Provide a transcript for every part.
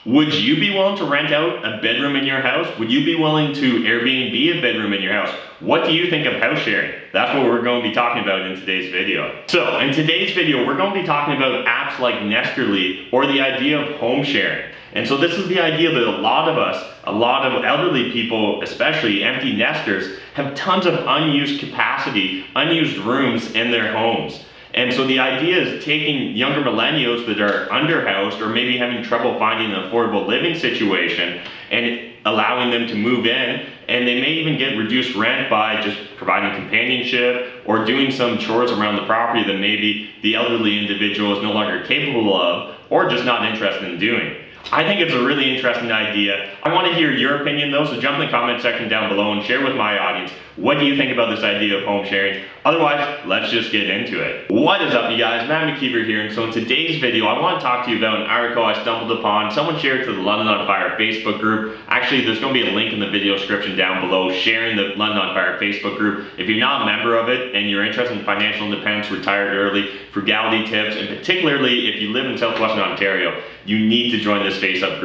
Would you be willing to rent out a bedroom in your house? Would you be willing to Airbnb a bedroom in your house? What do you think of house sharing? That's what we're going to be talking about in today's video. So in today's video, we're going to be talking about apps like Nesterly or the idea of home sharing. And so this is the idea that a lot of us, a lot of elderly people, especially empty nesters, have tons of unused capacity, unused rooms in their homes. And so the idea is taking younger millennials that are underhoused or maybe having trouble finding an affordable living situation and allowing them to move in, and they may even get reduced rent by just providing companionship or doing some chores around the property that maybe the elderly individual is no longer capable of or just not interested in doing. I think it's a really interesting idea. I want to hear your opinion though, so jump in the comment section down below and share with my audience, what do you think about this idea of home sharing? Otherwise, let's just get into it. What is up, you guys? Matt McKeever here, and so in today's video, I want to talk to you about an article I stumbled upon. Someone shared it to the London on Fire Facebook group. Actually, there's going to be a link in the video description down below sharing the London on Fire Facebook group. If you're not a member of it and you're interested in financial independence, retired early, frugality tips, and particularly if you live in Southwestern Ontario, you need to join this Facebook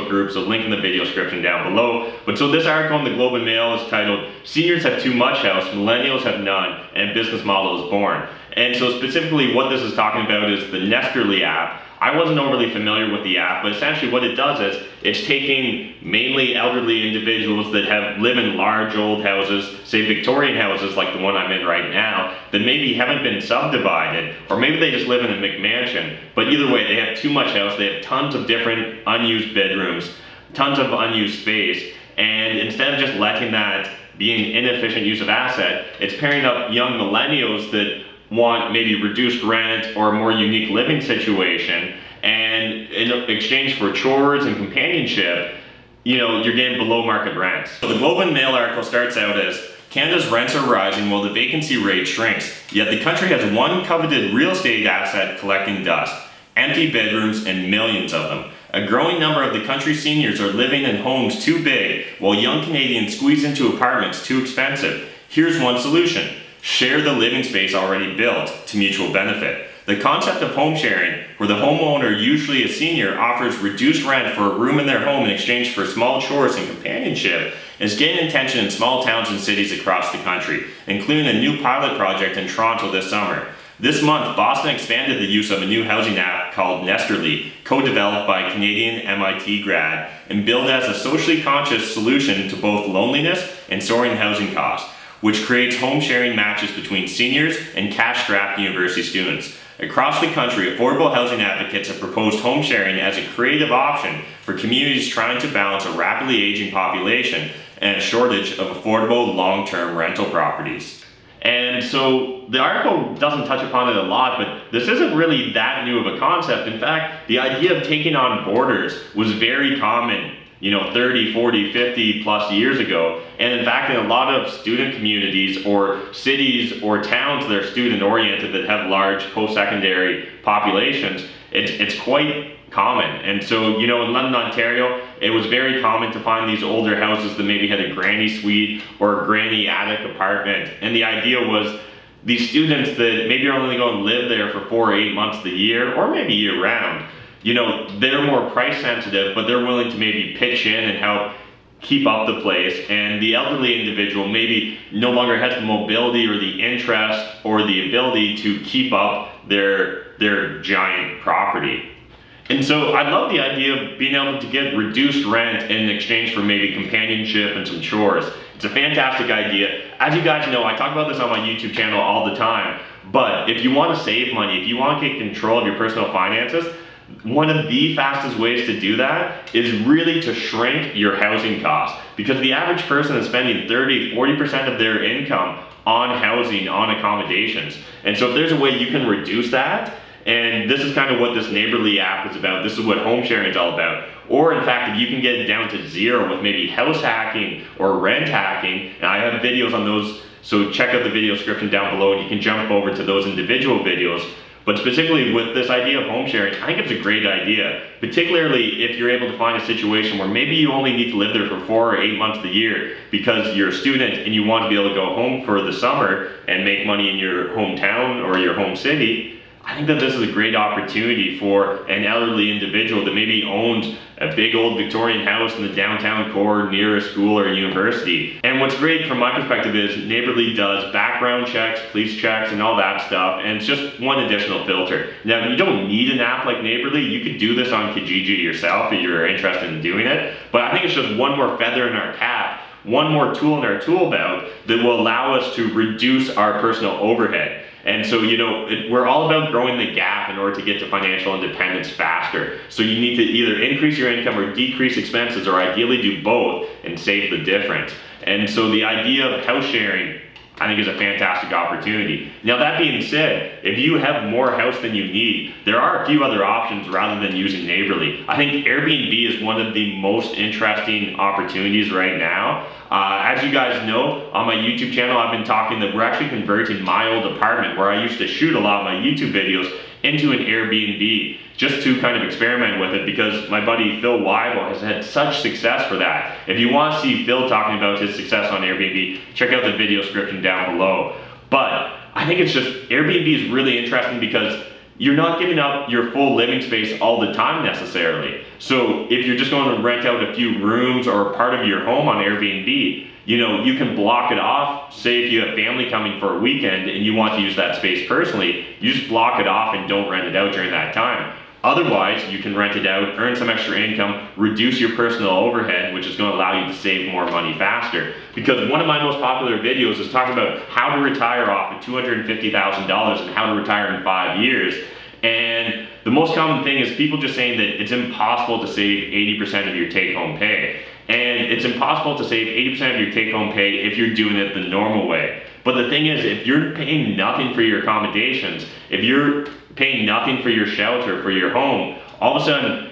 group, so link in the video description down below. But so this article in the Globe and Mail is titled, "Seniors Have Too Much House, Millennials Have None, and Business Model is Born." And so specifically what this is talking about is the Nesterly app. I wasn't overly familiar with the app, but essentially what it does is it's taking mainly elderly individuals that live in large old houses, say Victorian houses like the one I'm in right now, that maybe haven't been subdivided, or maybe they just live in a McMansion. But either way, they have too much house, they have tons of different unused bedrooms, tons of unused space, and instead of just letting that be an inefficient use of asset, it's pairing up young millennials that want maybe reduced rent or a more unique living situation, and in exchange for chores and companionship, you're getting below market rents. So the Globe and Mail article starts out as, "Canada's rents are rising while the vacancy rate shrinks, yet the country has one coveted real estate asset collecting dust: empty bedrooms, and millions of them. A growing number of the country's seniors are living in homes too big, while young Canadians squeeze into apartments too expensive. Here's one solution: share the living space already built to mutual benefit. The concept of home sharing, where the homeowner, usually a senior, offers reduced rent for a room in their home in exchange for small chores and companionship, is gaining attention in small towns and cities across the country, including a new pilot project in Toronto this summer. This month, Boston expanded the use of a new housing app called Nesterly, co-developed by a Canadian MIT grad, and billed as a socially conscious solution to both loneliness and soaring housing costs, which creates home sharing matches between seniors and cash-strapped university students. Across the country, affordable housing advocates have proposed home sharing as a creative option for communities trying to balance a rapidly aging population and a shortage of affordable long-term rental properties." And so the article doesn't touch upon it a lot, but this isn't really that new of a concept. In fact, the idea of taking on boarders was very common 30, 40, 50 plus years ago. And in fact, in a lot of student communities or cities or towns that are student oriented that have large post-secondary populations, it's quite common. And so, in London, Ontario, it was very common to find these older houses that maybe had a granny suite or a granny attic apartment. And the idea was these students that maybe are only going to live there for 4 or 8 months of the year, or maybe year round, they're more price sensitive, but they're willing to maybe pitch in and help keep up the place. And the elderly individual maybe no longer has the mobility or the interest or the ability to keep up their giant property. And so I love the idea of being able to get reduced rent in exchange for maybe companionship and some chores. It's a fantastic idea. As you guys know, I talk about this on my YouTube channel all the time, but if you want to save money, if you want to get control of your personal finances, one of the fastest ways to do that is really to shrink your housing costs, because the average person is spending 30-40% of their income on housing, on accommodations. And so if there's a way you can reduce that, and this is kind of what this Neighborly app is about, this is what home sharing is all about, or in fact, if you can get it down to zero with maybe house hacking or rent hacking, and I have videos on those, so check out the video description down below and you can jump over to those individual videos. But specifically with this idea of home sharing, I think it's a great idea, particularly if you're able to find a situation where maybe you only need to live there for 4 or 8 months of the year because you're a student and you want to be able to go home for the summer and make money in your hometown or your home city. I I think that this is a great opportunity for an elderly individual that maybe owns a big old Victorian house in the downtown core near a school or a university. And what's great from my perspective is Neighborly does background checks, police checks, and all that stuff, and it's just one additional filter. Now, you don't need an app like Neighborly. You could do this on Kijiji yourself if you're interested in doing it, but I think it's just one more feather in our cap, one more tool in our tool belt that will allow us to reduce our personal overhead. And so, we're all about growing the gap in order to get to financial independence faster. So you need to either increase your income or decrease expenses, or ideally do both and save the difference. And so the idea of house sharing, I think, is a fantastic opportunity. Now, that being said, if you have more house than you need, there are a few other options rather than using Neighborly. I think Airbnb is one of the most interesting opportunities right now. As you guys know, on my YouTube channel, I've been talking that we're actually converting my old apartment where I used to shoot a lot of my YouTube videos into an Airbnb, just to kind of experiment with it, because my buddy Phil Weibel has had such success for that. If you want to see Phil talking about his success on Airbnb, check out the video description down below. But I think it's just, Airbnb is really interesting because you're not giving up your full living space all the time necessarily. So if you're just going to rent out a few rooms or part of your home on Airbnb, you can block it off. Say if you have family coming for a weekend and you want to use that space personally, you just block it off and don't rent it out during that time. Otherwise, you can rent it out, earn some extra income, reduce your personal overhead, which is going to allow you to save more money faster. Because one of my most popular videos is talking about how to retire off of $250,000 and how to retire in 5 years. And the most common thing is people just saying that it's impossible to save 80% of your take-home pay. And it's impossible to save 80% of your take-home pay if you're doing it the normal way. But the thing is, if you're paying nothing for your accommodations, if you're paying nothing for your shelter, for your home, all of a sudden,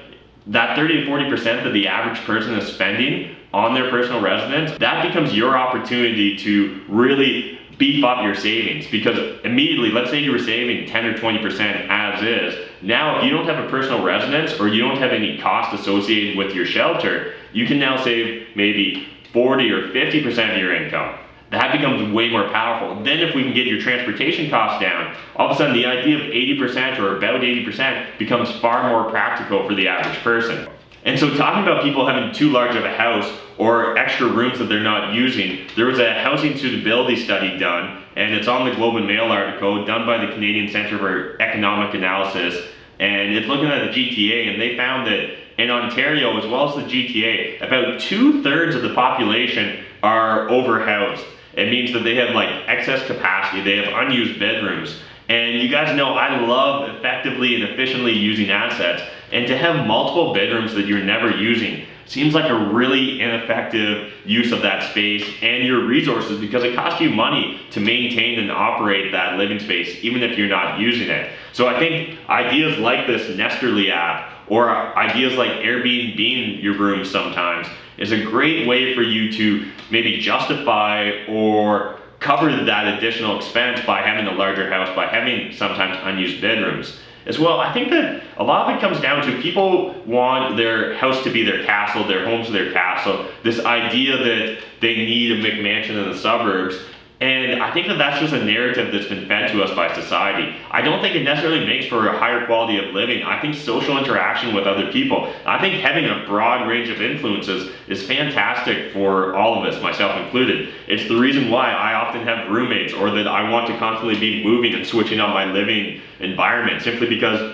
that 30 to 40% that the average person is spending on their personal residence, that becomes your opportunity to really beef up your savings. Because immediately, let's say you were saving 10 or 20% as is. Now, if you don't have a personal residence or you don't have any cost associated with your shelter, you can now save maybe 40 or 50% of your income. That becomes way more powerful. Then if we can get your transportation costs down, all of a sudden the idea of 80% or about 80% becomes far more practical for the average person. And so talking about people having too large of a house or extra rooms that they're not using, there was a housing suitability study done, and it's on the Globe and Mail article done by the Canadian Centre for Economic Analysis, and it's looking at the GTA, and they found that in Ontario, as well as the GTA, about 2/3 of the population are overhoused. It means that they have excess capacity, they have unused bedrooms. And you guys know I love effectively and efficiently using assets, and to have multiple bedrooms that you're never using seems like a really ineffective use of that space and your resources, because it costs you money to maintain and operate that living space even if you're not using it. So I think ideas like this Nesterly app, or ideas like Airbnb your room sometimes, is a great way for you to maybe justify or cover that additional expense by having a larger house, by having sometimes unused bedrooms. As well, I think that a lot of it comes down to people want their house to be their castle, their home to their castle, this idea that they need a McMansion in the suburbs. And I think that that's just a narrative that's been fed to us by society. I don't think it necessarily makes for a higher quality of living. I think social interaction with other people, I think having a broad range of influences is fantastic for all of us, myself included. It's the reason why I often have roommates, or that I want to constantly be moving and switching up my living environment, simply because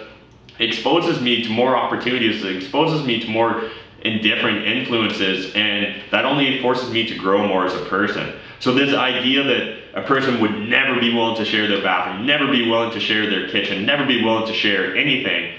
it exposes me to more opportunities, it exposes me to more different influences, and that only forces me to grow more as a person. So this idea that a person would never be willing to share their bathroom, never be willing to share their kitchen, never be willing to share anything,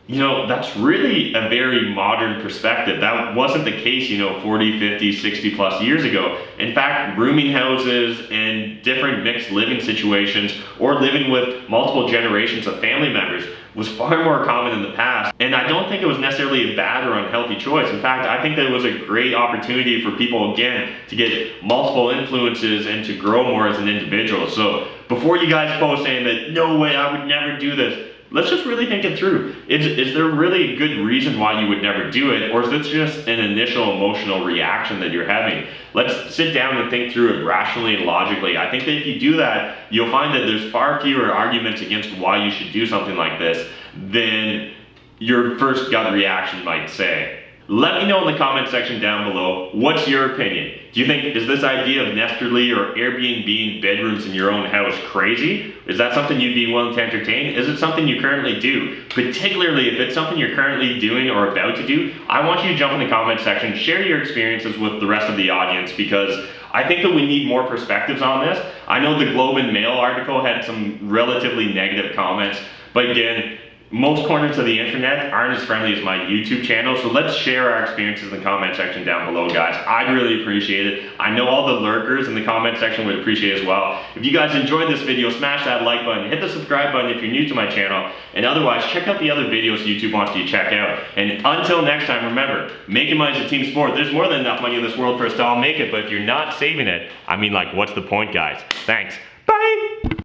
that's really a very modern perspective. That wasn't the case, 40, 50, 60 plus years ago. In fact, rooming houses and different mixed living situations, or living with multiple generations of family members, was far more common in the past. And I don't think it was necessarily a bad or unhealthy choice. In fact, I think that it was a great opportunity for people, again, to get multiple influences and to grow more as an individual. So before you guys post saying that, no way, I would never do this, let's just really think it through. Is there really a good reason why you would never do it, or is this just an initial emotional reaction that you're having? Let's sit down and think through it rationally and logically. I think that if you do that, you'll find that there's far fewer arguments against why you should do something like this than your first gut reaction might say. Let me know in the comment section down below, what's your opinion? Do you think, is this idea of Nesterly or Airbnb bedrooms in your own house crazy? Is that something you'd be willing to entertain? Is it something you currently do? Particularly if it's something you're currently doing or about to do, I want you to jump in the comment section, share your experiences with the rest of the audience, because I think that we need more perspectives on this. I know the Globe and Mail article had some relatively negative comments, but again, most corners of the internet aren't as friendly as my YouTube channel, so let's share our experiences in the comment section down below, guys. I'd really appreciate it. I know all the lurkers in the comment section would appreciate it as well. If you guys enjoyed this video, smash that like button, hit the subscribe button if you're new to my channel, and otherwise, check out the other videos YouTube wants you to check out. And until next time, remember, making money is a team sport. There's more than enough money in this world for us to all make it, but if you're not saving it, I mean, like, what's the point, guys? Thanks.